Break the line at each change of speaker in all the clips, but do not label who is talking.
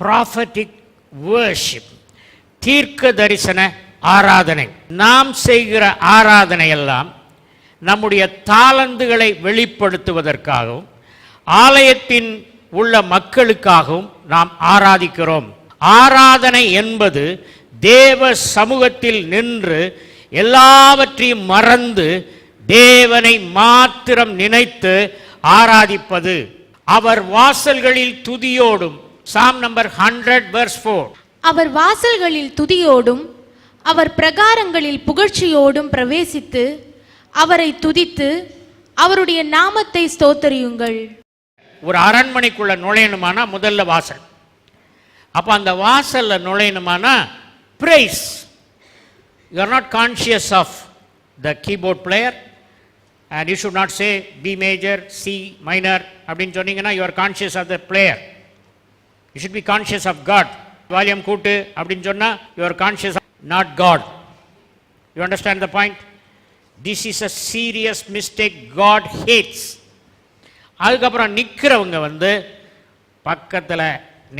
prophetic worship, தீர்க்க தரிசன ஆராதனை. நாம் செய்கிற ஆராதனை எல்லாம் நம்முடைய தாளந்துகளை வெளிப்படுத்துவதற்காகவும் ஆலயத்தின் உள்ள மக்களுக்காகவும் நாம் ஆராதிக்கிறோம். ஆராதனை என்பது தேவ சமூகத்தில் நின்று எல்லாவற்றையும் மறந்து தேவனை மாத்திரம் நினைத்து ஆராதிப்பது. அவர் வாசல்களில் துதியோடும், சாம் நம்பர் 100 verse 4.
அவர் வாசல்களில் துதியோடும் அவர் பிரகாரங்களில் புகழ்ச்சியோடும் பிரவேசித்து அவரை துதித்து அவருடைய நாமத்தை ஸ்தோத்தரியுங்கள்.
ஒரு அரண்மனைக்குள்ள நுழையணுமானா முதல்ல வாசல். அப்ப அந்த வாசல்ல நுழையணுமானா praise. You are not conscious of the keyboard player and you should not say B major, C minor அப்படினு சொன்னீங்கன்னா you are conscious of the player. You should be conscious of God. Volume கூட்டு அப்படினு சொன்னா you are conscious of not God. You understand the point? This is a serious mistake God hates. அதுக்கப்புறம் நிற்கிறவங்க வந்து பக்கத்தில்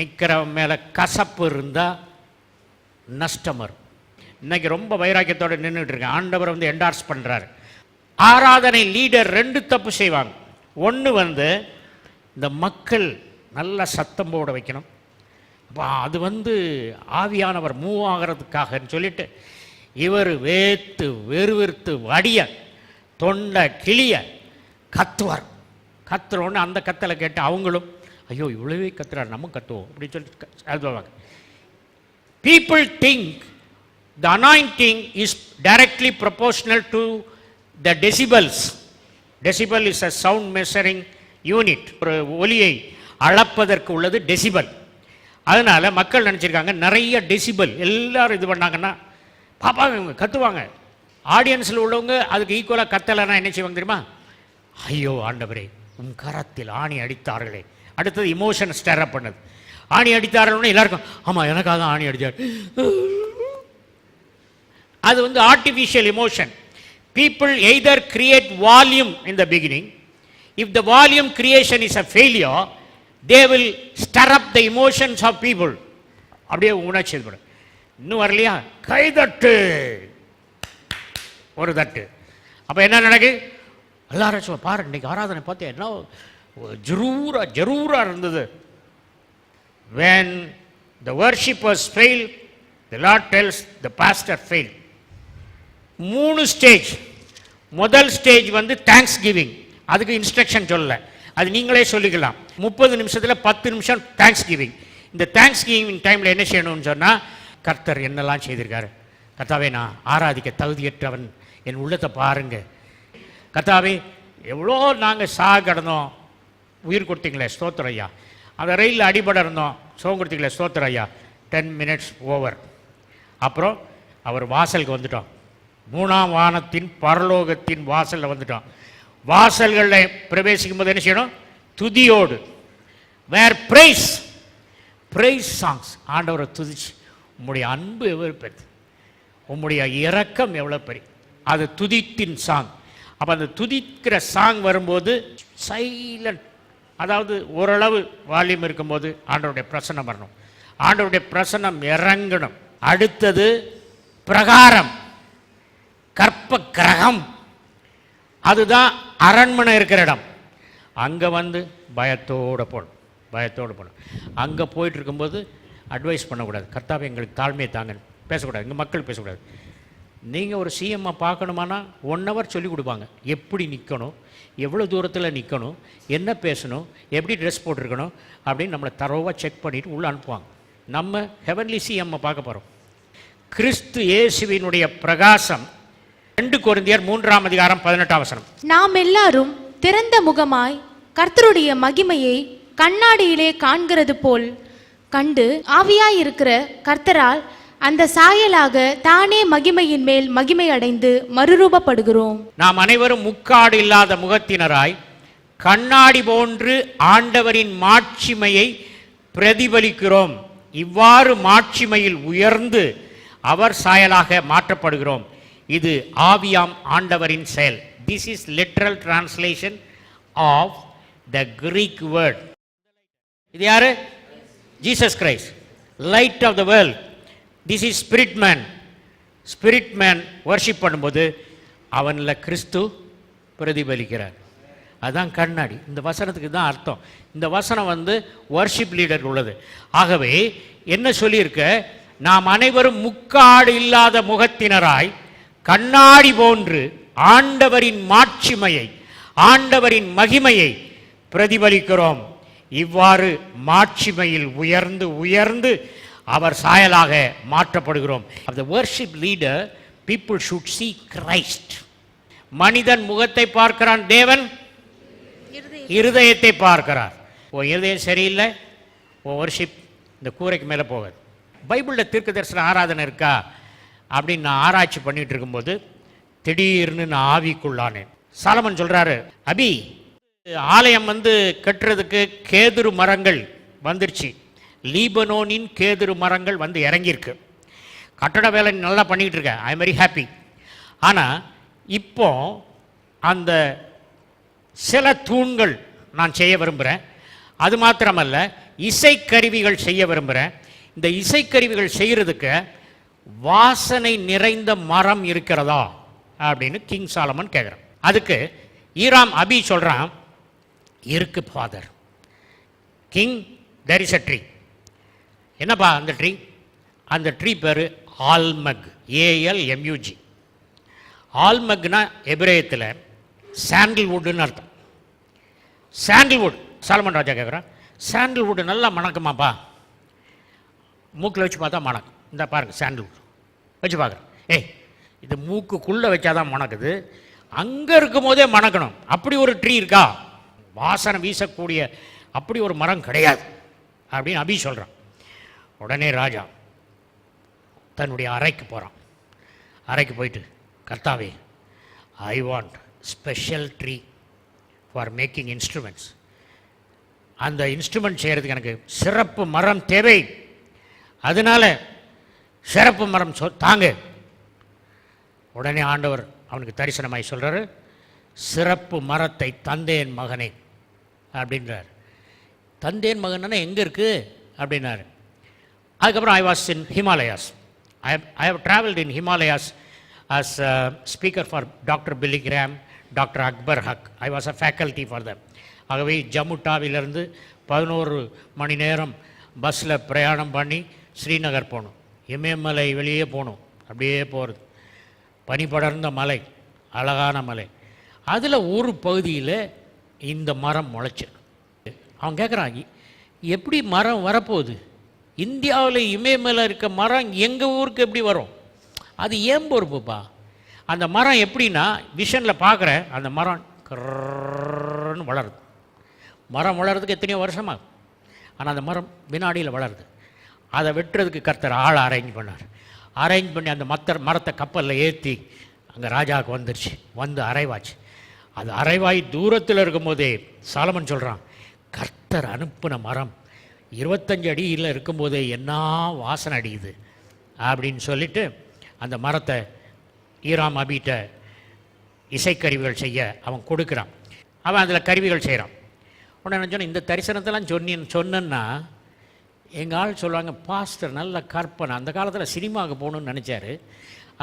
நிற்கிறவங்க மேலே கசப்பு இருந்தால் நஷ்டம் வரும். இன்னைக்கு ரொம்ப வைராக்கியத்தோடு நின்றுட்டு இருக்கேன். ஆண்டவர் வந்து என்டார்ஸ் பண்ணுறாரு. ஆராதனை லீடர் 2 தப்பு செய்வாங்க. ஒன்று வந்து இந்த மக்கள் நல்ல சத்தம் போட வைக்கணும். அது வந்து ஆவியானவர் மூவ் ஆகிறதுக்காகன்னு சொல்லிட்டு இவர் வேத்து வெறுவிறுத்து வடிய தொண்டை கிளிய கத்துவார். கத்துறோன்னு அந்த கத்தலை கேட்டு அவங்களும் ஐயோ இவ்வளவே கத்துறாரு நம்ம கத்துவோம் அப்படின்னு சொல்லிட்டு சொல்லுவாங்க. People think the anointing is directly proportional to the decibels. Decibel is a sound measuring unit. ஒரு ஒலியை அளப்பதற்கு உள்ளது டெசிபல். அதனால மக்கள் நினச்சிருக்காங்க நிறைய டெசிபல் எல்லாரும் இது பண்ணாங்கன்னா பாப்பாங்க, இவங்க கத்துவாங்க. ஆடியன்ஸில் உள்ளவங்க அதுக்கு ஈக்குவலாக கத்தலைன்னா என்ன செய்வாங்க தெரியுமா? ஐயோ ஆண்டவரே உன் கரத்தில் ஆணி அடித்தார்களே. அடுத்தது இமோஷன் ஸ்டேர் அப் பண்ணது. ஆணி அடித்தார்கள்னு எல்லாருக்கும் ஆமாம் எனக்காக தான் ஆணி அடித்தார். அது வந்து artificial emotion. People either create volume in the beginning. If the volume creation is a failure, they will stir up the emotions of people. அப்படியே உணர்ச்சி ஏற்படும். இன்னும் வரலையா கைதட்டு ஒரு தட்டு. அப்போ என்ன நடக்கு? எல்லாரும் சொல்ல பாரு இன்னைக்கு ஆராதனை பார்த்து என்ன ஜரூரா இருந்தது. When the worshippers fail, the Lord tells the pastor fail. 3 stage. முதல் ஸ்டேஜ் வந்து தேங்க்ஸ் கிவிங். அதுக்கு இன்ஸ்ட்ரக்ஷன் சொல்லல, அது நீங்களே சொல்லிக்கலாம். 30 நிமிஷத்தில் 10 நிமிஷம் தேங்க்ஸ் கிவிங். இந்த தேங்க்ஸ் கிவிங் டைமில் என்ன செய்யணும்னு சொன்னால் கர்த்தர் என்னெல்லாம் செய்திருக்காரு. கர்த்தாவே நான் ஆராதிக்க தகுதியற்றவன், என் உள்ளத்தை பாருங்க. கர்த்தாவே எவ்வளோ நாங்கள் கடந்தோம், உயிர் கொடுத்தீங்களே ஸ்தோத்திரம் ஐயா. அந்த ரயிலில் அடிபட இருந்தோம், சோகம் கொடுத்தீங்களே ஸ்தோத்திரம் ஐயா. 10 minutes ஓவர். அப்புறம் அவர் வாசலுக்கு வந்துட்டோம். 3ஆம் வானத்தின் பரலோகத்தின் வாசலில் வந்துட்டோம். வாசல்களில் பிரவேசிக்கும் போது என்ன செய்யணும்? துதியோடு. வேர் பிரைஸ் சாங்ஸ். ஆண்டவரை துதிச்சு உம்முடைய அன்பு எவ்வளோ பெரிய, உம்முடைய இரக்கம் எவ்வளோ பெரிய, அது துதித்தின் சாங். அப்போ அந்த துதிக்கிற சாங் வரும்போது சைலண்ட், அதாவது ஓரளவு வால்யூம் இருக்கும்போது ஆண்டவருடைய பிரசன்னம் வரணும், ஆண்டவருடைய பிரசன்னம் இறங்கணும். அடுத்தது பிரகாரம், கற்ப கிரகம், அதுதான் அரண்மனை இருக்கிற இடம். அங்கே வந்து பயத்தோடு போகணும். அங்கே போயிட்டு இருக்கும்போது அட்வைஸ் பண்ணக்கூடாது. கர்த்தாவே எங்களுக்கு தாழ்மையை தாங்கன்னு பேசக்கூடாது. இங்கே மக்கள் பேசக்கூடாது. நீங்கள் ஒரு சிஎம்ஐ பார்க்கணுமானா 1 hour சொல்லி கொடுப்பாங்க. எப்படி நிற்கணும், எவ்வளோ தூரத்தில் நிற்கணும், என்ன பேசணும், எப்படி ட்ரெஸ் போட்டிருக்கணும் அப்படின்னு நம்மளை தரோவாக செக் பண்ணிவிட்டு உள்ளே அனுப்புவாங்க. நம்ம ஹெவன்லி சிஎம்ஐ பார்க்க போகிறோம். கிறிஸ்து இயேசுவினுடைய பிரகாசம். 2 கொரிந்தியர் 3ஆம் அதிகாரம் 18ஆம் வசனம்.
நாம் எல்லாரும் திறந்த முகமாய் கர்த்தருடைய மகிமையை கண்ணாடியிலே காண்கிறது போல் கண்டு ஆவியாயிருக்கிற கர்த்தரால் அந்த சாயலாக தானே மகிமையின் மேல் மகிமை அடைந்து மறுரூபப்படுகிறோம்.
நாம் அனைவரும் முக்காடு இல்லாத முகத்தினராய் கண்ணாடி போன்று ஆண்டவரின் மாட்சிமையை பிரதிபலிக்கிறோம். இவ்வாறு மாட்சிமையில் உயர்ந்து அவர் சாயலாக மாற்றப்படுகிறோம். இது ஆவியாம் ஆண்டவரின் செயல். This is literal translation of the Greek word. இது யாரு? Jesus Christ, light of the world. This is spirit man. Spirit man worship பண்ணும்போது அவனில் கிறிஸ்து பிரதிபலிக்கிறார். அதுதான் கண்ணாடி. இந்த வசனத்துக்கு தான் அர்த்தம். இந்த வசனம் வந்து வர்ஷிப் லீடர் உள்ளது. ஆகவே என்ன சொல்லியிருக்க, நாம் அனைவரும் முக்காடு இல்லாத முகத்தினராய் கண்ணாடி போன்று ஆண்டவரின் மாட்சிமையை, ஆண்டவரின் மகிமையை பிரதிபலிக்கிறோம். இவ்வாறு மாட்சிமையில் உயர்ந்து உயர்ந்து அவர் சாயலாக மாற்றப்படுகிறோம். The worship leader, people should see Christ. மனிதன் முகத்தை பார்க்கிறான், தேவன் இருதயத்தை பார்க்கிறார். உன் இருதயம் சரியில்லை, உன் வர்ஷிப் இந்த கூரைக்கு மேலே போகாது. பைபிளில் தீர்க்க தரிசன ஆராதனை இருக்கா அப்படின்னு நான் ஆராய்ச்சி பண்ணிட்டு இருக்கும்போது திடீர்னு நான் ஆவிக்குள்ளானேன். சாலமன் சொல்றாரு, அபி ஆலயம் வந்து கட்டுறதுக்கு கேதுரு மரங்கள் வந்துருச்சு. லீபனோனின் கேதுரு மரங்கள் வந்து இறங்கியிருக்கு. கட்டட வேலை நல்லா பண்ணிக்கிட்டு இருக்கேன். I am very happy. ஆனால் இப்போ அந்த சில தூண்கள் நான் செய்ய விரும்புகிறேன். அது மாத்திரமல்ல, இசைக்கருவிகள் செய்ய விரும்புகிறேன். இந்த இசைக்கருவிகள் செய்கிறதுக்கு வாசனை நிறைந்த மரம் இருக்கிறதா அப்படின்னு கிங் சாலமன் கேட்குறான். அதுக்கு ஈராம் அபி சொல்கிறான், இருக்கு father king, there is a tree. என்னப்பா அந்த ட்ரீ? அந்த ட்ரீ பேர் ஆல்மக், ALMUG. ஆல்மக்னா எபிரேயத்தில் சாண்டில்வுட்னு அர்த்தம். சாண்டில்வுட். சாலமன் ராஜா கேட்குறான், சாண்டில்வுட் நல்லா மணக்குமாப்பா? மூக்கில் வச்சு பார்த்தா மணக்கும். இந்த பாருங்க, சாண்டில்வுட் வச்சு பார்க்குறேன். ஏய், இது மூக்குக்குள்ளே வச்சாதான் மணக்குது, அங்கே இருக்கும் போதே மணக்கணும். அப்படி ஒரு ட்ரீ இருக்கா? வாசனை வீசக்கூடிய அப்படி ஒரு மரம் கிடையாது அப்படின்னு அபி சொல்கிறான். உடனே ராஜா தன்னுடைய அறைக்கு போகிறான். அறைக்கு போயிட்டு, கர்த்தாவே, I want special tree for making instruments. அந்த இன்ஸ்ட்ருமெண்ட் செய்கிறதுக்கு எனக்கு சிறப்பு மரம் தேவை. அதனால சிறப்பு மரம் தாங்க. உடனே ஆண்டவர் அவனுக்கு தரிசனமாய் சொல்கிறாரு, சிறப்பு மரத்தை தந்தேன் மகனே அப்படின்றார். தந்தேன் மகன்னா எங்கே இருக்குது அப்படின்னாரு. அதுக்கப்புறம் I was in Himalayas. I have traveled in Himalayas as a speaker for Dr. Billy Graham, Dr. Akbar Haq. I was a faculty for them. ஆகவே ஜம்முட்டாவிலிருந்து 11 மணி நேரம் பஸ்ஸில் பிரயாணம் பண்ணி ஸ்ரீநகர் போகணும். இமயமலை வெளியே போகணும். அப்படியே போகிறது. பனி படர்ந்த மலை, அழகான மலை. அதில் ஒரு பகுதியில் இந்த மரம் முளைச்சிருக்கு. அவன் கேட்குறான், எப்படி மரம் வரப்போகுது? இந்தியாவில் இமயமலை இருக்க மரம் எங்கள் ஊருக்கு எப்படி வரும்? அது ஏன் பொறுப்புப்பா? அந்த மரம் எப்படின்னா, விஷனில் பார்க்குறேன், அந்த மரம் கர்ன்னு வளருது. மரம் வளர்கிறதுக்கு எத்தனையோ வருஷமாகும். ஆனால் அந்த மரம் வினாடியில் வளருது. அதை வெட்டுறதுக்கு கர்த்தர் ஆளை அரேஞ்ச் பண்ணார். அரேஞ்ச் பண்ணி அந்த மரத்தை கப்பலில் ஏற்றி அங்கே ராஜாவுக்கு வந்துருச்சு. வந்து அரைவாச்சு. அது அரைவாய் தூரத்தில் இருக்கும்போதே சாலமன் சொல்கிறான், கர்த்தர் அனுப்பின மரம் 25 அடியில் இருக்கும்போதே என்ன வாசனை அடிக்குது அப்படின்னு சொல்லிட்டு அந்த மரத்தை ஈராம் அபிட்ட இசைக்கருவிகள் செய்ய அவன் கொடுக்குறான். அவன் அதில் கருவிகள் செய்கிறான். உடனே நான் சொன்னேன், இந்த தரிசனத்தெல்லாம் சொன்னேன்னா எங்கள் ஆள் சொல்லுவாங்க, பாஸ்டர் நல்ல கற்பனை, அந்த காலத்தில் சினிமாவுக்கு போகணுன்னு நினச்சாரு,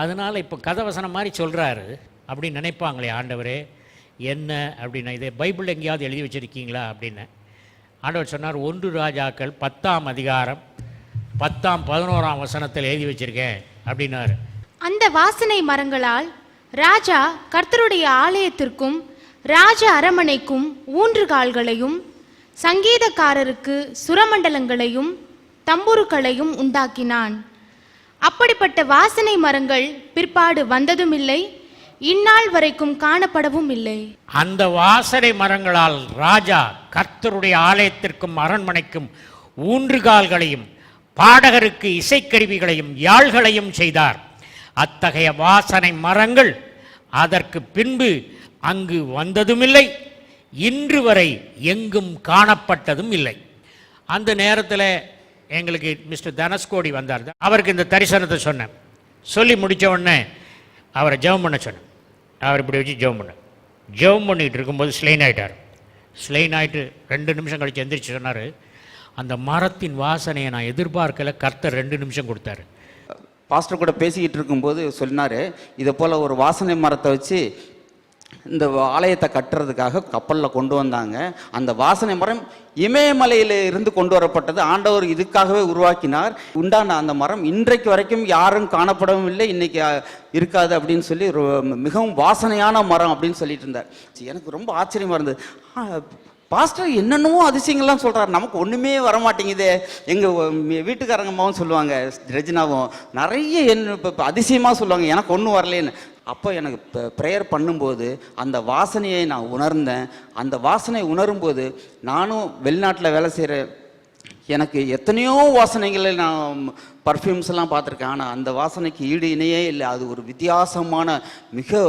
அதனால் இப்போ கதவசனம் மாதிரி சொல்கிறாரு அப்படின்னு நினைப்பாங்களே ஆண்டவரே. என்ன அப்படின்னா, இதே பைபிள் எங்கேயாவது எழுதி வச்சுருக்கீங்களா அப்படின்னு. ஆண்டவர் சொன்னார், 1 ராஜாக்கள் 10ஆம் அதிகாரம் 10ஆம் 11ஆம் வசனத்தில் எழுதி வச்சிருக்கேன் அப்படின்னாரு.
அந்த வாசனை மரங்களால் ராஜா கர்த்தருடைய ஆலயத்திற்கும் ராஜ அரமனைக்கும் ஊன்றுகால்களையும் சங்கீதக்காரருக்கு சுரமண்டலங்களையும் தம்புருக்களையும் உண்டாக்கினான். அப்படிப்பட்ட வாசனை மரங்கள் பிற்பாடு வந்ததுமில்லை, இந்நாள் வரைக்கும் காணப்படவும் இல்லை.
அந்த வாசனை மரங்களால் ராஜா கர்த்தருடைய ஆலயத்திற்கும் அரண்மனைக்கும் ஊன்றுகால்களையும் பாடகருக்கு இசைக்கருவிகளையும் யாழ்களையும் செய்தார். அத்தகைய வாசனை மரங்கள் அதற்கு பின்பு அங்கு வந்ததுமில்லை, இன்று வரை எங்கும் காணப்பட்டதும் இல்லை. அந்த நேரத்தில் எங்களுக்கு மிஸ்டர் தனஸ்கோடி வந்தார். அவருக்கு இந்த தரிசனத்தை சொன்னேன். சொல்லி முடித்த உடனே அவரை ஜெபம் பண்ண சொன்னேன். அவர் இப்படி வச்சு ஜெபம் பண்ணிகிட்டு இருக்கும்போது ஸ்லெயின் ஆகிட்டார். ஸ்லெயின் ஆகிட்டு 2 நிமிஷம் கழித்து எந்திரிச்சு சொன்னார், அந்த மரத்தின் வாசனையை நான் எதிர்பார்க்கல. கர்த்தர் 2 நிமிஷம் கொடுத்தாரு.
பாஸ்டர் கூட பேசிக்கிட்டு இருக்கும்போது சொன்னார், இதை போல் ஒரு வாசனை மரத்தை வச்சு இந்த ஆலயத்தை கட்டுறதுக்காக கப்பலில் கொண்டு வந்தாங்க. அந்த வாசனை மரம் இமயமலையில் இருந்து கொண்டு வரப்பட்டது. ஆண்டவர் இதுக்காகவே உருவாக்கினார். உண்டான அந்த மரம் இன்றைக்கு வரைக்கும் யாரும் காணப்படவும் இல்லை, இன்னைக்கு இருக்காது அப்படின்னு சொல்லி மிகவும் வாசனையான மரம் அப்படின்னு சொல்லிட்டு இருந்தார். எனக்கு ரொம்ப ஆச்சரியமாக இருந்தது. பாஸ்டர் என்னென்னவோ அதிசயங்கள்லாம் சொல்கிறார், நமக்கு ஒன்றுமே வரமாட்டேங்குது. எங்கள் வீட்டுக்காரங்க அம்மாவும் சொல்லுவாங்க, ரெஜினாவும் நிறைய இப்போ அதிசயமாக சொல்லுவாங்க, எனக்கு ஒன்றும் வரலேன்னு. அப்போ எனக்கு ப்ரேயர் பண்ணும்போது அந்த வாசனையை நான் உணர்ந்தேன். அந்த வாசனை உணரும்போது நானும் வெளிநாட்டில் வேலை செய்கிற எனக்கு எத்தனையோ வாசனைகளை நான் பர்ஃப்யூம்ஸ் எல்லாம் பார்த்துருக்கேன். ஆனால் அந்த வாசனைக்கு ஈடு இணையே இல்லை. அது ஒரு வித்தியாசமான மிக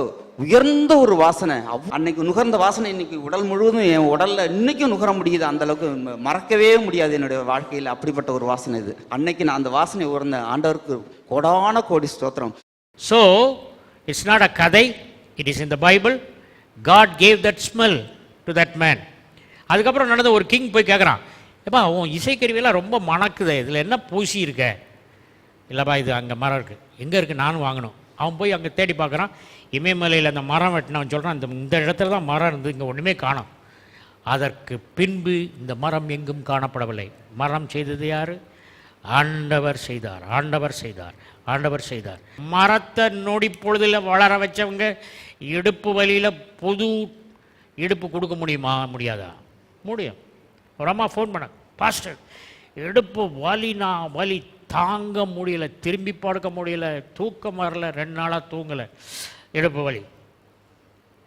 உயர்ந்த ஒரு வாசனை. அன்னைக்கு நுகர்ந்த வாசனை இன்னைக்கு உடல் முழுவதும் என் உடலில் இன்றைக்கும் நுகர முடியுது. அந்த அளவுக்கு மறக்கவே முடியாது என்னுடைய வாழ்க்கையில். அப்படிப்பட்ட ஒரு வாசனை இது. அன்னைக்கு நான் அந்த வாசனை உணர்ந்த ஆண்டவருக்கு கோடான கோடி ஸ்தோத்திரம்.
So it's not a kadai, it is in the Bible. God gave that smell to that man. அதுக்கப்புறம் நடந்த ஒரு கிங் போய் கேட்குறான், ஏப்பா உன் இசைக்கருவியெல்லாம் ரொம்ப மணக்குது, இதில் என்ன பூசி இருக்க? இல்லைப்பா இது அங்கே மரம் இருக்குது. எங்கே இருக்குது? நானும் வாங்கணும். அவன் போய் அங்கே தேடி பார்க்குறான். இமயமலையில் அந்த மரம் வெட்டினவன் சொல்கிறான், இந்த இடத்துல தான் மரம் இருந்தது, இங்கே ஒன்றுமே காணோம். அதற்கு பின்பு இந்த மரம் எங்கும் காணப்படவில்லை. மரம் செய்தது யார்? ஆண்டவர் செய்தார், ஆண்டவர் செய்தார், ஆண்டவர் செய்தார். மரத்தை நொடி பொழுதில் வளர வச்சவங்க இடுப்பு வலியில் புது இடுப்பு கொடுக்க முடியுமா? முடியாதா? முடியும். ஒரு அம்மா ஃபோன் பண்ண, பாஸ்டர் இடுப்பு வலினா வலி தாங்க முடியல, திரும்பி படுக்க முடியல, தூக்கம் வரல, 2 நாளாக தூங்கலை, இடுப்பு வலி.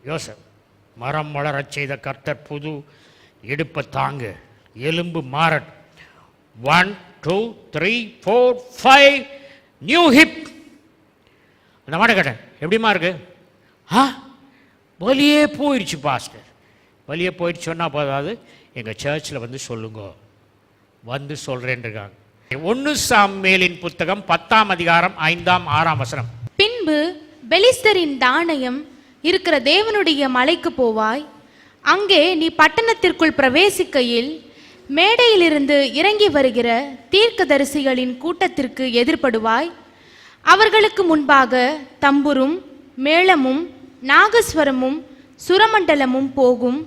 யோசப், மரம் வளரச் செய்த கர்த்தர் புது இடுப்பை தாங்க, எலும்பு மாறட். 1 2 3 4 5 நியூ ஹிப். அந்த மாட்டை கேட்டேன், எப்படிமா இருக்கு? வலியே போயிடுச்சு பாஸ்டர். வலியே போயிடுச்சு சொன்னால் போதாது, எங்கள் சர்ச்சில் வந்து சொல்லுங்க, வந்து சொல்கிறேன் இருக்காங்க. 1 சாமுவேலின் புத்தகம் 10ஆம் அதிகாரம் 5ஆம் 6ஆம் வசனம்.
பின்பு பெலிஸ்தரின் தானியம் இருக்கிற தேவனுடைய மலைக்கு போவாய். அங்கே நீ பட்டணத்திற்குள் பிரவேசிக்கையில் மேடையிலிருந்து இறங்கி வருகிற தீர்க்கதரிசிகளின் கூட்டத்திற்கு எதிர்ப்படுவாய். அவர்களுக்கு முன்பாக தம்புரும் மேளமும் நாகஸ்வரமும் சுரமண்டலமும் போகும்.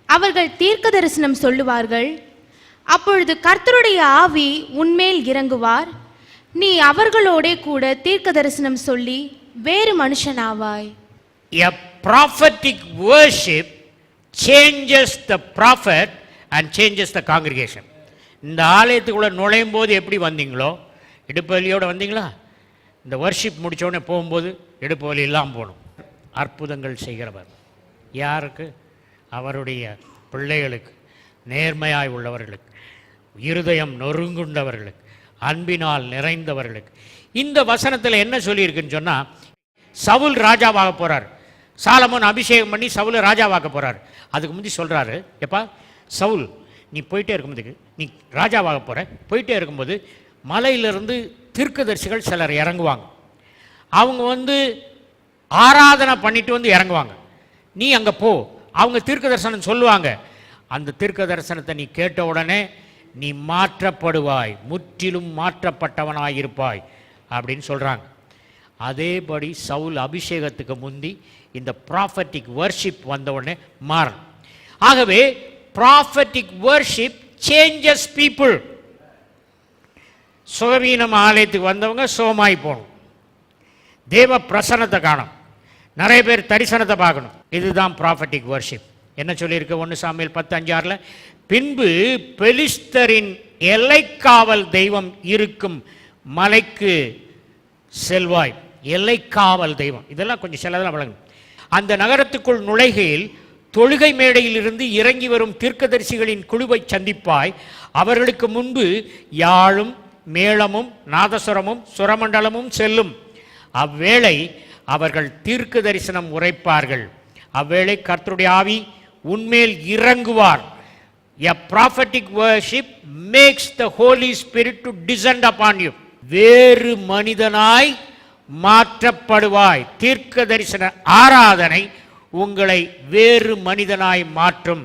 அவர்கள் தீர்க்க தரிசனம் சொல்லுவார்கள். அப்பொழுது கர்த்தருடைய ஆவி உன்மேல் இறங்குவார். நீ அவர்களோடே கூட தீர்க்க தரிசனம் சொல்லி வேறு மனுஷனாவாய்.
A prophetic worship changes the prophet and changes the congregation. இந்த ஆலயத்துக்குள்ளே நுழையும் போது எப்படி வந்தீங்களோ, இடுப்பு வலியோடு வந்தீங்களா? இந்த வர்ஷிப் முடித்தோடனே போகும்போது இடுப்பு வலி இல்லாமல் போகணும். அற்புதங்கள் செய்கிறவர் யாருக்கு? அவருடைய பிள்ளைகளுக்கு, நேர்மையாய் உள்ளவர்களுக்கு, இருதயம் நொறுங்குண்டவர்களுக்கு, அன்பினால் நிறைந்தவர்களுக்கு. இந்த வசனத்தில் என்ன சொல்லியிருக்குன்னு சொன்னால், சவுல் ராஜாவாக போகிறார். சாலமோன் அபிஷேகம் பண்ணி சவுலை ராஜாவாக்க போகிறார். அதுக்கு முந்தி சொல்கிறாரு, எப்பா சவுல் நீ போயிட்டே இருக்கும்போது, நீ ராஜாவாக போகிற, போயிட்டே இருக்கும்போது மலையிலிருந்து தீர்க்கதரிசிகள் சிலர் இறங்குவாங்க. அவங்க வந்து ஆராதனை பண்ணிட்டு வந்து இறங்குவாங்க. நீ அங்கே போ, அவங்க தீர்க்க தரிசனம் சொல்லுவாங்க. அந்த தீர்க்க தரிசனத்தை நீ கேட்ட உடனே நீ மாற்றப்படுவாய், முற்றிலும் மாற்றப்பட்டவனாய் இருப்பாய் அப்படின்னு சொல்கிறாங்க. அதேபடி சவுல் அபிஷேகத்துக்கு முந்தி இந்த ப்ராஃபட்டிக் வர்ஷிப் வந்த உடனே மாறணும். ஆகவே ப்ராஃபட்டிக் வர்ஷிப் சேஞ்சஸ் பீப்புள். சுகவீனம் ஆலயத்துக்கு வந்தவங்க சுகமாய் போகணும், தேவ பிரசன்னத்தை காணும், நிறைய பேர் தரிசனத்தை பார்க்கணும். இதுதான் ப்ராஃபட்டிக் வர்ஷிப். என்ன சொல்லியிருக்கு 1 சாமுவேல் 10:5-6? பின்பு பெலிஸ்தரின் எல்லைக்காவல் தெய்வம் இருக்கும் மலைக்கு செல்வாய். எல்லைக்காவல் தெய்வம், இதெல்லாம் கொஞ்சம் சிலதெல்லாம் வழங்கணும். அந்த நகரத்துக்குள் நுழைகையில் தொழுகை மேடையில் இருந்து இறங்கி வரும் தீர்க்கதரிசிகளின் குழுவை சந்திப்பாய். அவர்களுக்கு முன்பு யாழும் மேளமும் நாதஸ்வரமும் சுரமண்டலமும் செல்லும். அவ்வேளை அவர்கள் தீர்க்க தரிசனம் உரைப்பார்கள். அவ்வேளை கர்த்தருடைய ஆவி உன்மேல் இறங்குவார். A prophetic worship makes the Holy Spirit to descend upon you. வேறு மனிதனாய் மாற்றப்படுவாய். தீர்க்க தரிசன ஆராதனை உங்களை வேறு மனிதனாய் மாற்றும்.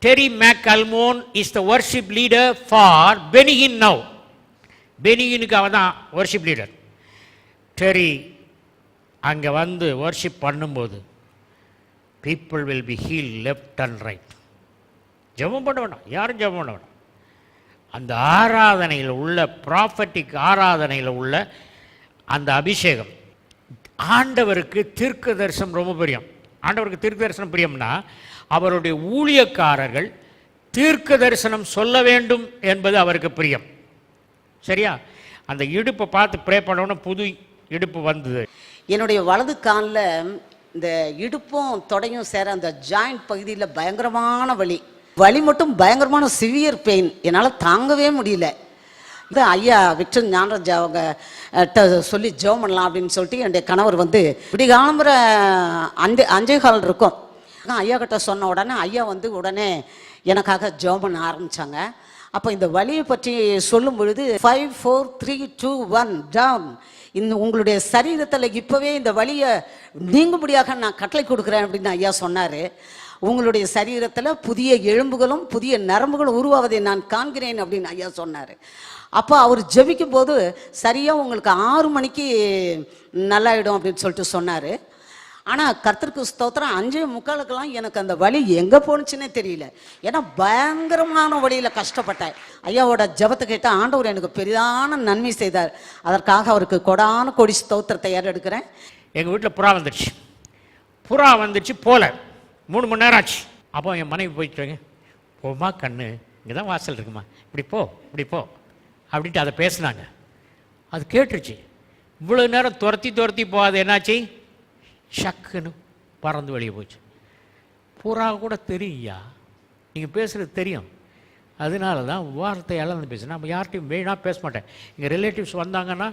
Terry McAlmon is the worship leader for Benny Hinn now. Benny Hinனுக்கு அவன் தான் worship leader. டெரி அங்கே வந்து worship பண்ணும்போது people will be healed left and right. ஜெபம் பண்ண வேண்டாம், யாரும் ஜெபம் பண்ண வேண்டாம். அந்த ஆராதனையில் உள்ள ப்ராஃபட்டிக் ஆராதனையில் உள்ள அந்த அபிஷேகம், ஆண்டவருக்கு தீர்க்க தரிசனம் ரொம்ப பிரியம். ஆண்டவருக்கு தீர்க்க தரிசனம் பிரியம்னா அவருடைய ஊழியக்காரர்கள் தீர்க்க தரிசனம் சொல்ல வேண்டும் என்பது அவருக்கு பிரியம். சரியா? அந்த இடுப்பை பார்த்து ப்ரே பண்ணோன்னு புது இடுப்பு வந்தது.
என்னுடைய வலது காலில் இந்த இடுப்பும் தொடையும் சேர அந்த ஜாயிண்ட் பகுதியில் பயங்கரமான வலி மட்டும் பயங்கரமான சிவியர் பெயின், என்னால் தாங்கவே முடியல. இந்த ஐயா விக்டர் ஞானராஜ் அவங்க சொல்லி ஜெபம் பண்ணலாம் அப்படின்னு சொல்லிட்டு என்னுடைய கணவர் வந்து இப்படி காலம்புற 5:15 இருக்கும். ஐயா கிட்ட சொன்ன உடனே ஐயா வந்து உடனே எனக்காக ஜெபம் பண்ண ஆரம்பித்தாங்க. அப்போ இந்த வலியை பற்றி சொல்லும் பொழுது 5 4 3 2 1 டவுன், இந்த உங்களுடைய சரீரத்தில் இப்போவே இந்த வலியை நீங்கும்படியாக நான் கட்டளை கொடுக்குறேன் அப்படின்னு ஐயா சொன்னார். உங்களுடைய சரீரத்தில் புதிய எலும்புகளும் புதிய நரம்புகளும் உருவாவதை நான் காண்கிறேன் அப்படின்னு ஐயா சொன்னார். அப்போ அவர் ஜெபிக்கும் போது சரியாக உங்களுக்கு 6 மணிக்கு நல்லாயிடும் அப்படின்னு சொல்லிட்டு சொன்னார். ஆனால் கர்த்தருக்கு ஸ்தோத்திரம் 5:45 எனக்கு அந்த வலி எங்கே போணுச்சுன்னே தெரியல. ஏன்னா பயங்கரமான வழியில் கஷ்டப்பட்டேன். ஐயாவோட ஜெபத்தை கேட்டால் ஆண்டவர் எனக்கு பெரிதான நன்மை செய்தார். அதற்காக அவருக்கு கொடான கொடி ஸ்தோத்திரத்தை ஏறெடுக்கிறேன்.
எங்கள் வீட்டில் புறா வந்துச்சு போல 3 மணி நேரம் ஆச்சு. அப்போ என் மனைவி போயிட்டுருங்க, போமா கண்ணு, இங்கே தான் வாசல் இருக்குமா, இப்படி போ அப்படின்ட்டு அதை பேசுனாங்க. அது கேட்டுருச்சு. இவ்வளோ நேரம் துரத்தி போகாது, என்னாச்சு, ஷக்குன்னு பறந்து வெளியே போச்சு. புறா கூட தெரியும்யா, நீங்கள் பேசுகிறது தெரியும். அதனால தான் வார்த்தை எல்லாம் பேசுகிறேன். நம்ம யார்கிட்டையும் வேணா பேச மாட்டேன். இங்கே ரிலேட்டிவ்ஸ் வந்தாங்கன்னா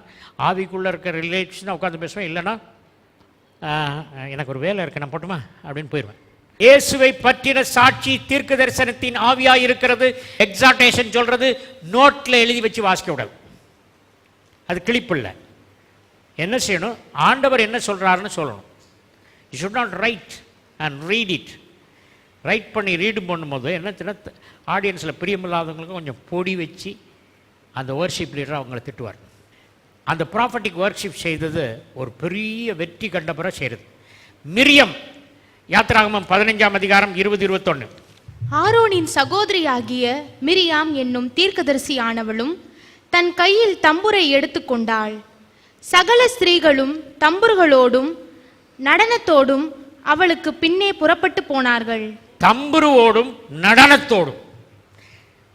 ஆவிக்குள்ளே இருக்கிற ரிலேட்டிவ்ஸ்னால் உட்காந்து பேசுவேன், இல்லைன்னா எனக்கு ஒரு வேலை இருக்கு நான் போட்டுமா அப்படின்னு போயிடுவேன். இயேசுவை பற்றின சாட்சி தீர்க்க தரிசனத்தின் ஆவியாக இருக்கிறது. எக்ஸாட்டேஷன் சொல்கிறது நோட்டில் எழுதி வச்சு வாசிக்க விடாது, அது கிளிப்பில்லை. என்ன செய்யணும், ஆண்டவர் என்ன சொல்கிறாருன்னு சொல்லணும். You should not right and read it. Right பண்ணி ரீடு பண்ணும்போது என்ன சின்ன ஆடியன்ஸில் பிரியமில்லாதவங்களுக்கு கொஞ்சம் பொடி வச்சு அந்த வர்ஷிப் லீடர் அவங்கள திட்டுவார். அந்த ப்ராஃபட்டிக் வர்ஷிப் செய்தது ஒரு பெரிய வெற்றி கண்ட பிறகு செய்கிறது. மிரியம், யாத்திராகமம் 15ஆம் அதிகாரம் 20-21.
ஆரோனின் சகோதரியாகிய மிரியாம் என்னும் தீர்க்கதரிசியானவளும் தன் கையில் தம்புரை எடுத்துக்கொண்டாள். சகல ஸ்திரீகளும் தம்புர்களோடும் நடனத்தோடும் அவளுக்கு பின்னே புறப்பட்டு போனார்கள்.
தம்புருவோடும் நடனத்தோடும்.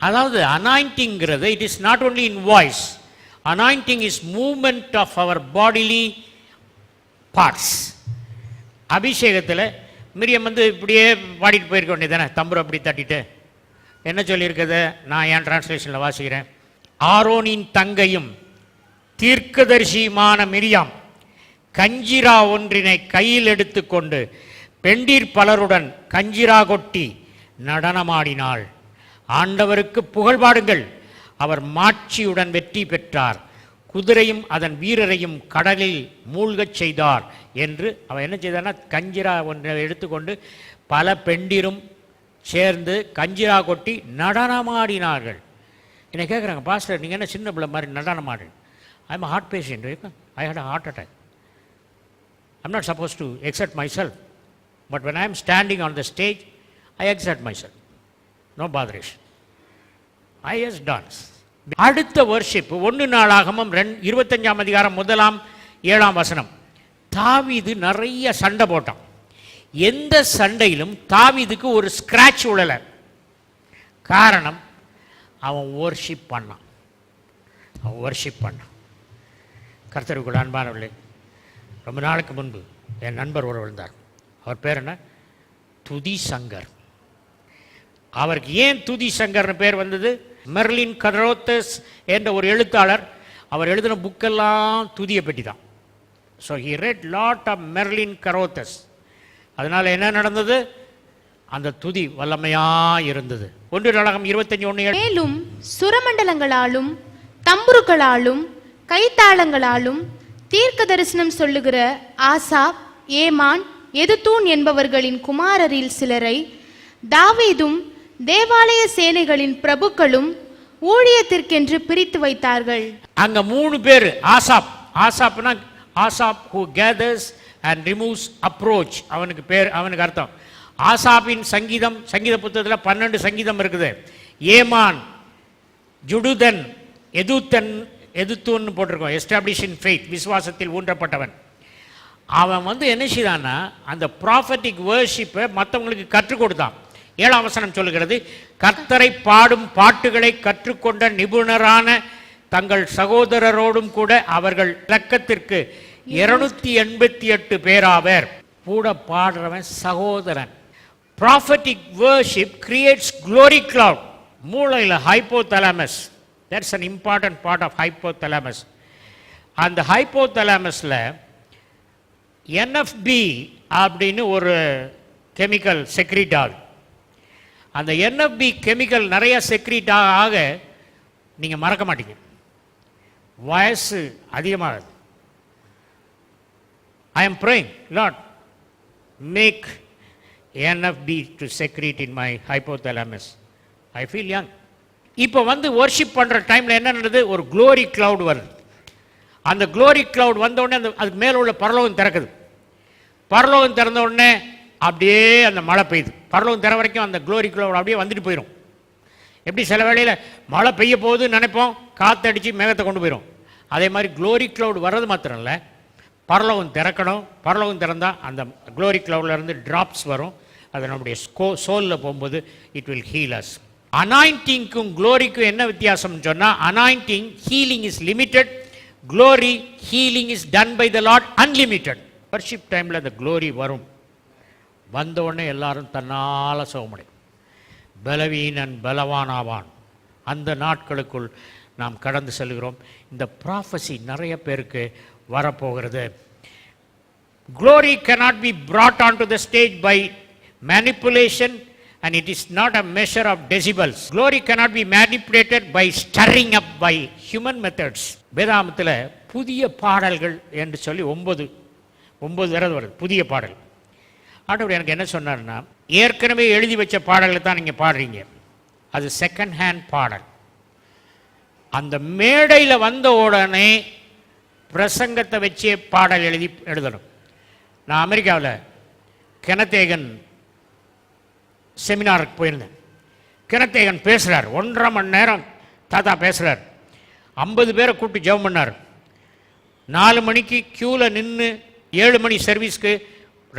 அதாவது அனாயிண்டிங்கிறது it is not only in voice. Anointing is movement of our bodily parts. அபிஷேகத்தில் மிரியம் வந்து இப்படியே பாடிட்டு போயிருக்க வேண்டியதானே, தம்புரு அப்படி தட்டிட்டு. என்ன சொல்லியிருக்குது, நான் என் டிரான்ஸ்லேஷனில் வாசிக்கிறேன். ஆரோனின் தங்கையும் தீர்க்கதரிசியுமான மிரியாம் கஞ்சிரா ஒன்றினை கையில் எடுத்துக்கொண்டு பெண்டீர் பலருடன் கஞ்சிரா கொட்டி நடனமாடினாள். ஆண்டவருக்கு புகழ் பாடுங்கள், அவர் மாட்சியுடன் வெற்றி பெற்றார், குதிரையும் அதன் வீரரையும் கடலில் மூழ்கச் செய்தார் என்று. அவன் என்ன செய்தான்னா, கஞ்சிரா ஒன்றை எடுத்துக்கொண்டு பல பெண்டிரும் சேர்ந்து கஞ்சிரா கொட்டி நடனமாடினார்கள். என்னை கேட்குறாங்க, பாஸ்டர் நீங்கள் என்ன சின்ன பிள்ளை மாதிரி நடனமாடு? I am heart patient, I hate a heart attack. I am not suppose to exert myself, but when I am standing on the stage I exert myself, no botheration, I is dance. அடுத்த worship 1 நாளாகமம் 25ஆம் அதிகாரம் 1-7 வசனம். தாவீது நிறைய சண்டை போட்டான். எந்த சண்டையிலும் தாவீதுக்கு ஒரு ஸ்கிராட்ச் விழலை. காரணம், அவன் வர்ஷிப் பண்ணான். கர்த்தருக்குள் அன்பானவர்களே, ரொம்ப நாளுக்கு முன்பு என் நண்பர் ஒருவர் இருந்தார். அவர் பேர் என்ன, துதி சங்கர். அவருக்கு ஏன் துதி சங்கர்னு பேர் வந்தது? மெர்லின் கரோத்தஸ் என்ற ஒரு எழுத்தாளர், அவர் எழுதின புக்கெல்லாம் துதியை பற்றி தான். So he read lot of Merlin Carothers. அதனால் என்ன நடந்தது, அந்த துதி வல்லமையாக இருந்தது. 1 நாளாகமம் 25:1.
மேலும் சுரமண்டலங்களாலும் தம்புருக்களாலும் கைத்தாளங்களாலும் தீர்க்க தரிசனம் சொல்லுகிற ஆசாப், ஏமான், எதுத்தூன் என்பவர்களின் குமாரரில் சிலரை தாவீதும் தேவாலய சேனைகளின் பிரபுக்களும் ஊழியத்திற்கென்று பிரித்து வைத்தார்கள்.
அங்க 3 பேர். ஆசாப். ஆசாப்னா Asaph who gathers and removes approach. அவனுக்கு பேர், அவனுக்கு அர்த்தம். ஆசாப்பின் சங்கீதம், சங்கீத புத்தகத்தில் 12 சங்கீதம் இருக்குது. ஏமான், ஜுடுதன், எதுத்தன் போட்டிருக்கோம். எஸ்டாப்ளிஷ் இன் ஃபெய்த், விசுவாசத்தில் ஊன்றப்பட்டவன். அவன் என்ன செய்தான்னா அந்த ப்ராஃபட்டிக் வேர்ஷிப்பை மற்றவங்களுக்கு கற்றுக் கொடுத்தான். 7ஆம் வசனம் சொல்லுகிறது, கர்த்தரை பாடும் பாட்டுகளை கற்றுக்கொண்ட நிபுணரான தங்கள் சகோதரரோடும் கூட அவர்கள் இலக்கத்திற்கு 288 பேராவர். கூட பாடுறவன் சகோதரன். Prophetic worship creates glory cloud. மூளையில் hypothalamus, that's an important part of hypothalamus. அந்த ஹைப்போதலாமஸில் NFB அப்படின்னு ஒரு கெமிக்கல் செக்ரீட் ஆகுது. அந்த NFB கெமிக்கல் நிறைய செக்ரீட் ஆக நீங்கள் மறக்க மாட்டீங்க, வயசு அதிகமாகுது. I am praying, Lord, make NFB to secrete in my hypothalamus. I feel young. இப்போ வர்ஷிப் பண்ணுற டைமில் என்ன நடந்தது? ஒரு க்ளோரி கிளவுட் வருது. அந்த க்ளோரி கிளவுட் வந்தோடனே அதுக்கு மேலே உள்ள பரலோகம் திறக்குது. பரலோகம் திறந்த உடனே அப்படியே அந்த மழை பெய்யுது. பரலோகம் திற வரைக்கும் அந்த க்ளோரி கிளவுட் அப்படியே வந்துட்டு போயிடும். எப்படி சில வேளையில் மழை பெய்ய போகுதுன்னு நினைப்போம், காற்றடிச்சு மேகத்தை கொண்டு போயிடும். அதே மாதிரி க்ளோரி கிளவுட் வர்றது மாத்திரம் இல்லை, பரலோகம் திறக்கணும். பரலோகம் திறந்தால் அந்த க்ளோரி கிளவுட்லேருந்து ட்ராப்ஸ் வரும். அது நம்முடைய சோலில் போகும்போது இட் வில் ஹீல் அஸ். அனாயிண்டிங்க்கும் க்ளோரிக்கும் என்ன வித்தியாசம்னு சொன்னால், anointing healing is limited, glory healing is done by the lord unlimited. Worship டைமில் அந்த க்ளோரி வரும். வந்த உடனே எல்லாரும் தன்னால் சுகமடையும். பலவீனன் பலவானாவான். அந்த நாட்களுக்குள் நாம் கடந்து செல்கிறோம். இந்த ப்ராஃபஸி நிறைய பேருக்கு வரப்போகிறது. Glory cannot be brought onto the stage by manipulation and it is not a measure of decibels. Glory cannot be manipulated by stirring up by human methods. வேதாகமத்தில் புதிய பாடல்கள் என்று சொல்லி 9 தடவை வருது புதிய பாடல். ஆண்டவர் எனக்கு என்ன சொன்னார்னா, ஏற்கனவே எழுதி வச்ச பாடல்களை தான் நீங்கள் பாடுறீங்க, அது செகண்ட் ஹேண்ட் பாடல். அந்த மேடையில் வந்த உடனே பிரசங்கத்தை வச்சே பாடல் எழுதணும். நான் அமெரிக்காவில் கெனத்தேகன் செமினாருக்கு போயிருந்தேன். கெனத்தேகன் பேசுகிறார், 1.5 மணி நேரம் தாத்தா பேசுகிறார். 50 பேரை கூப்பிட்டு ஜெபம் பண்ணார். 4 மணிக்கு க்யூவில் நின்று 7 மணி சர்வீஸ்க்கு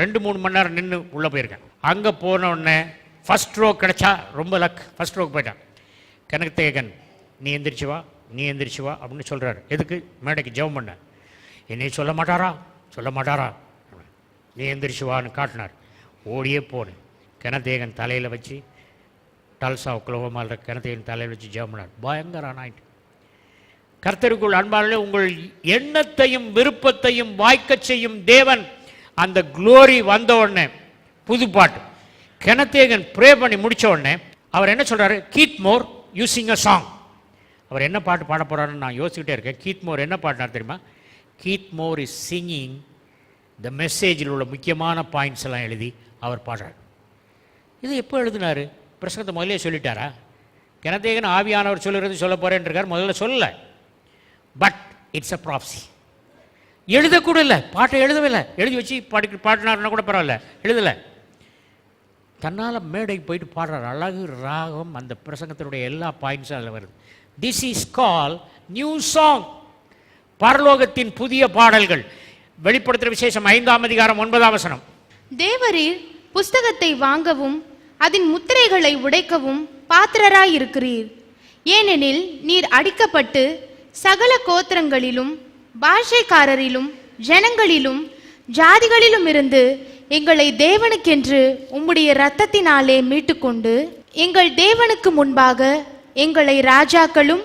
2-3 மணி நேரம் நின்று உள்ளே போயிருக்கேன். அங்கே போன உடனே ஃபஸ்ட் ரோ கிடச்சா ரொம்ப லக், ஃபஸ்ட் ரோக்கு போயிட்டான். கெனத்தேகன் நீ எந்திரிச்சு வா, நீ எந்திரிச்சு வா அப்படின்னு சொல்கிறார். எதுக்கு? மேடைக்கு ஜெபம் பண்ண. என்னை சொல்ல மாட்டாரா, நீ எந்திரிச்சு வான்னு காட்டினார். ஓடியே போனேன். கெனத்தேகன் தலையில் வச்சு, டல்சா ஒக்லஹோமாவில் இருக்க கெனத்தேகன் தலையில் வச்சு ஜெபம் பண்ணார். பயங்கர ஆனாயிட்டு. கர்த்தருக்குள் அன்பாளர்களே, உங்கள் எண்ணத்தையும் விருப்பத்தையும் வாய்க்கச் செய்யும் தேவன். அந்த க்ளோரி வந்த உடனே புது பாட்டு கெனத்தேகன் ப்ரே பண்ணி முடித்த உடனே அவர் என்ன சொல்கிறாரு? Keep more using a song. அவர் என்ன பாட்டு பாட போகிறாருன்னு நான் யோசிச்சுக்கிட்டே இருக்கேன். கீத் மோர் என்ன பாடினார் தெரியுமா? Keith Moore is singing the மெசேஜில் உள்ள முக்கியமான பாயிண்ட்ஸ் எல்லாம் எழுதி அவர் பாடுறார். இது எப்போ எழுதினார்? பிரசங்கத்தை முதலே சொல்லிட்டாரா? கெனத்தேகன் ஆவியானவர் சொல்லுறது சொல்ல போகிறேன்னு இருக்கார், முதல்ல சொல்லலை. But it's a ப்ராப்சி. எழுதக்கூட இல்லை, பாட்டை எழுதவில்லை. எழுதி வச்சு பாடினார்னா கூட பரவாயில்ல, எழுதலை. தன்னால் மேடைக்கு போயிட்டு பாடுறார். அழகு ராகம், அந்த பிரசங்கத்தினுடைய எல்லா பாயிண்ட்ஸும் அதில் வருது. This is call new song. பரலோகத்தின் புதிய பாடல்கள். வெளிப்படுத்துகிற விசேஷம் 5ஆம் அதிகாரம் 9ஆம் வசனம்.
தேவரீர் புஸ்தகத்தை வாங்கவும் அதன் முத்திரைகளை உடைக்கவும் பாத்திரராய் இருக்கிறீர். ஏனெனில் நீர் அடிக்கப்பட்டு சகல கோத்திரங்களிலும் பாஷைக்காரரிலும் ஜனங்களிலும் ஜாதிகளிலும் இருந்து எங்களை தேவனுக்கென்று உம்முடைய இரத்தத்தினாலே மீட்டுக்கொண்டு எங்கள் தேவனுக்கு முன்பாக எங்களை ராஜாக்களும்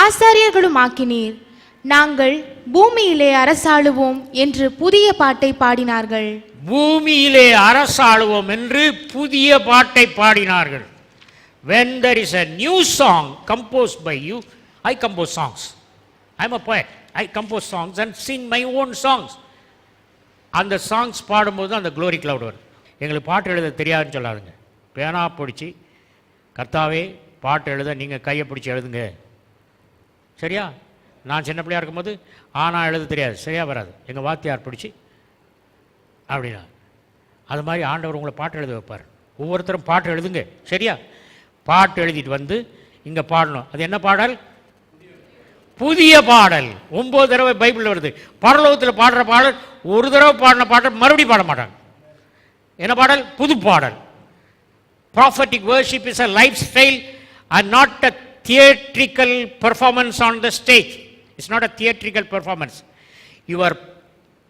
ஆசாரியர்களும் ஆக்கினீர். நாங்கள் பூமியிலே அரசாளுவோம் என்று புதிய பாட்டை பாடினார்கள்.
பூமியிலே அரசாளுவோம் என்று புதிய பாட்டை பாடினார்கள். When there is a new song composed by you, I compose songs. I am a poet. I compose songs and sing my own songs. அந்த சாங்ஸ் பாடும்போது அந்த க்ளோரி கிளவுட் வரும். எங்களுக்கு பாட்டு எழுத தெரியாதுன்னு சொல்லாதுங்க. பேனா பிடிச்சி கர்த்தாவே பாட்டு எழுத நீங்கள் கையை பிடிச்சி எழுதுங்க. சரியா? நான் சின்ன பிள்ளையாக இருக்கும்போது ஆனால் எழுத தெரியாது, சரியாக வராது, எங்கள் வாத்தியார் பிடிச்சி அப்படின்னா. அது மாதிரி ஆண்டவர் உங்களை பாட்டு எழுத வைப்பார். ஒவ்வொருத்தரும் பாட்டு எழுதுங்க. சரியா? பாட்டு எழுதிட்டு வந்து இங்கே பாடணும். அது என்ன பாடல்? புதிய பாடல். 9 தடவை பைபிளில் வருது. பரலோகத்தில் பாடுற பாடல், ஒரு தடவை பாடின பாடல் மறுபடியும் பாட மாட்டாங்க. என்ன பாடல்? புது பாடல். Prophetic worship is a lifestyle and not a theatrical performance on the stage. It's not a theatrical performance. Your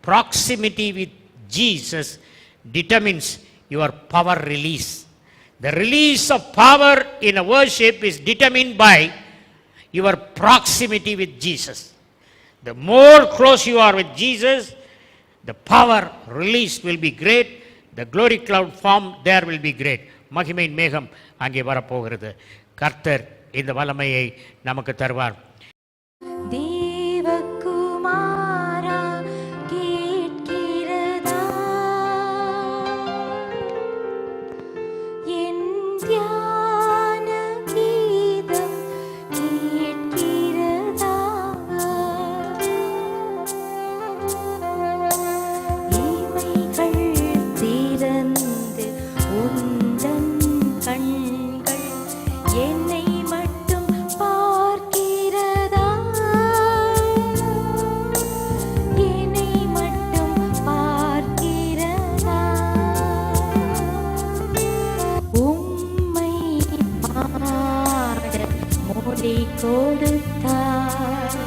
proximity with Jesus determines your power release. The release of power in a worship is determined by your proximity with Jesus. The more close you are with Jesus, the power released will be great. The glory cloud form there will be great. மகிமையின் மேகம் அங்கே வரப்போகிறது. கர்த்தர் இந்த வல்லமையை நமக்கு தருவார்.
தேவகுமாரா கேட்கிறதா என் தியான கீதம் கேட்கிறதா இமைகள் திறந்து உந்தன் கண்கள் என்னை மட்டும் பார்க்கிறதா என்னை மட்டும் பார்க்கிறதா உம்மை பாட மொழி கொடுத்தார்